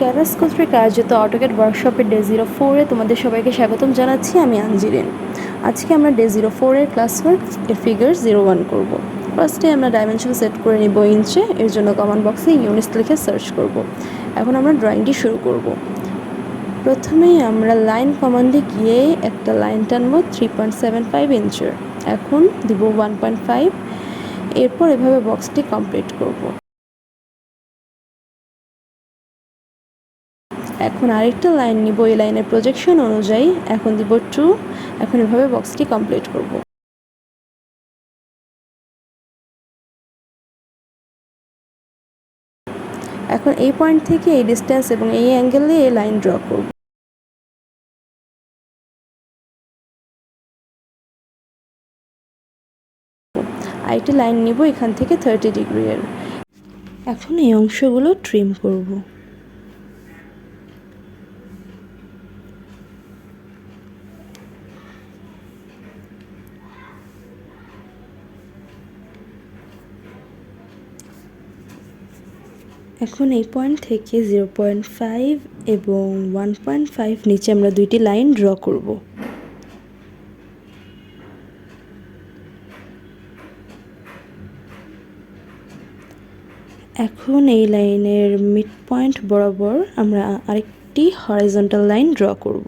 Cadres কর্তৃক আয়োজিত AutoCAD ওয়ার্কশপের day 04-এ তোমাদের সবাইকে স্বাগতম জানাচ্ছি। আমি আঞ্জিরিন। আজকে আমরা ডে 04-এর ক্লাসওয়ার্ক এর ফিগার 01 করব। ফার্স্টে আমরা ডাইমেনশন সেট করে নিব ইঞ্চে। এর জন্য কমান্ড বক্সে ইউনিটস লিখে সার্চ করব। এখন আমরা ড্রয়িংটি শুরু করব। প্রথমেই আমরা লাইন কমান্ডে গিয়ে একটা লাইন টানব 3.75 ইঞ্চের। এখন দিব 1.5। এরপর এভাবে বক্সটি কমপ্লিট করব। এখন আরেকটা লাইন নিব, এই লাইনের প্রজেকশন অনুযায়ী। এখন দিব 2। এখন এভাবে বক্সটি কমপ্লিট করব। এখন এই পয়েন্ট থেকে এই ডিস্টেন্স এবং এই অ্যাঙ্গেলে এই লাইন ড্র করব। আরেকটি লাইন নিব এখান থেকে 30 ডিগ্রি এর। এখন এই অংশগুলো ট্রিম করব। এখন এই পয়েন্ট থেকে 0.5 এবং 1.5 নিচে আমরা দুইটি লাইন ড্র করব। এখন এই লাইনের মিড পয়েন্ট বরাবর আমরা আরেকটি হরাইজন্টাল লাইন ড্র করব।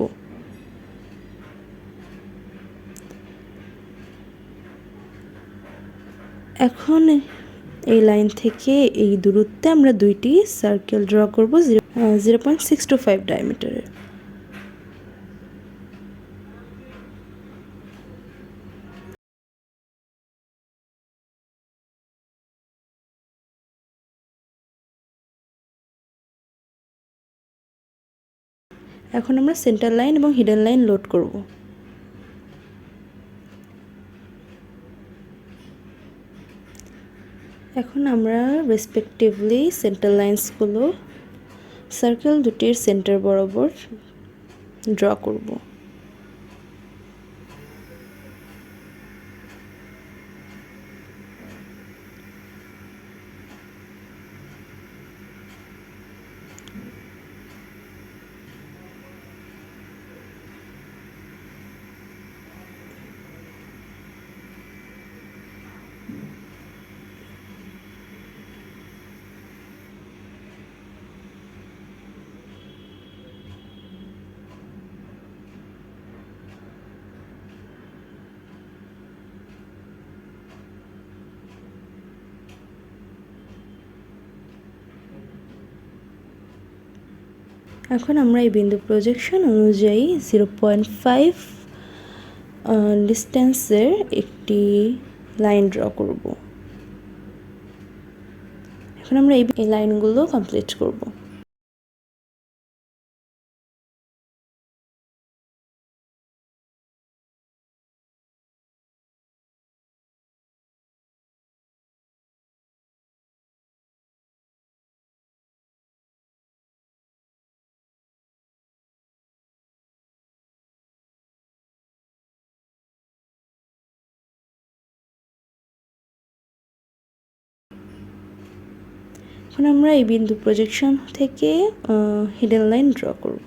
এখন এই লাইন থেকে এই দূরত্বে আমরা দুইটি সার্কেল ড্র করব 0.625 ডায়ামিটারের। এখন আমরা সেন্টার লাইন এবং হিডেন লাইন লোড করব। এখন আমরা রেসপেক্টিভলি সেন্টার লাইন্সগুলো সার্কেল দুটির সেন্টার বরাবর ড্র করব। এখন আমরা এই বিন্দু প্রজেকশন অনুযায়ী 0.5 ডিস্টেন্সের একটি লাইন ড্র করব। এখন আমরা এই লাইনগুলো কমপ্লিট করব। এখন আমরা এই বিন্দু প্রজেকশন থেকে হিডেন লাইন ড্র করব।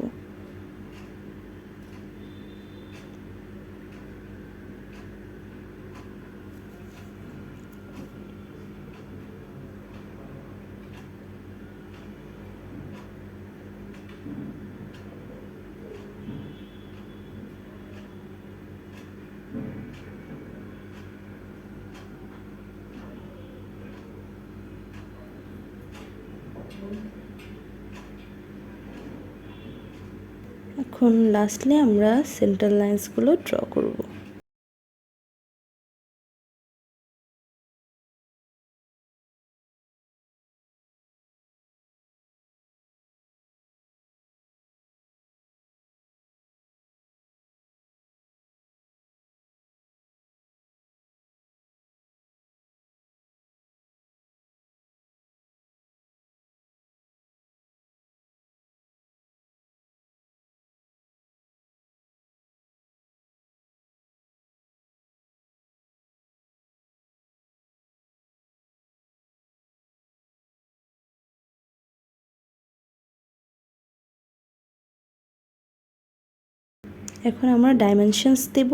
এখন লাস্টলি আমরা সেন্টার লাইন্সগুলো ড্র করব। এখন আমরা ডাইমেনশনস দেব।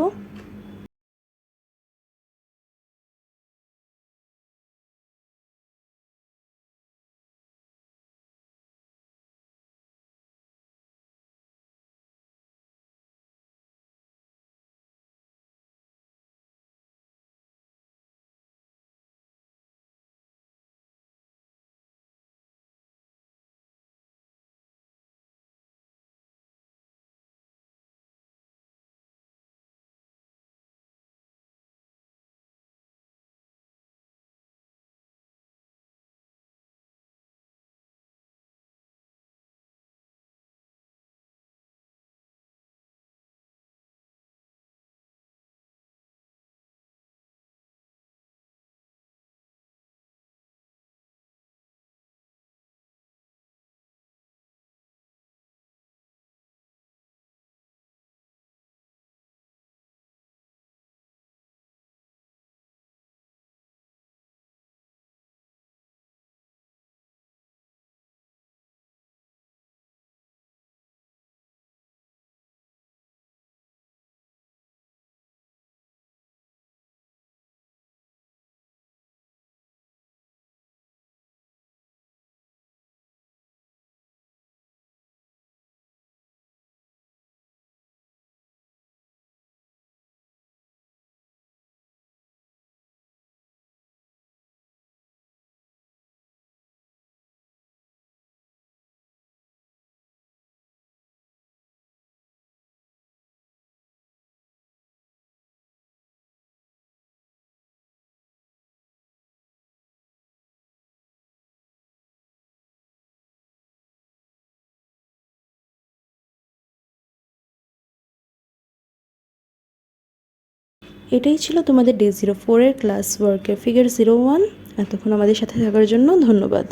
এটাই ছিল তোমাদের ডে 04-এর ক্লাস ওয়ার্কের ফিগার 01। এতক্ষণ আমাদের সাথে থাকার জন্য ধন্যবাদ।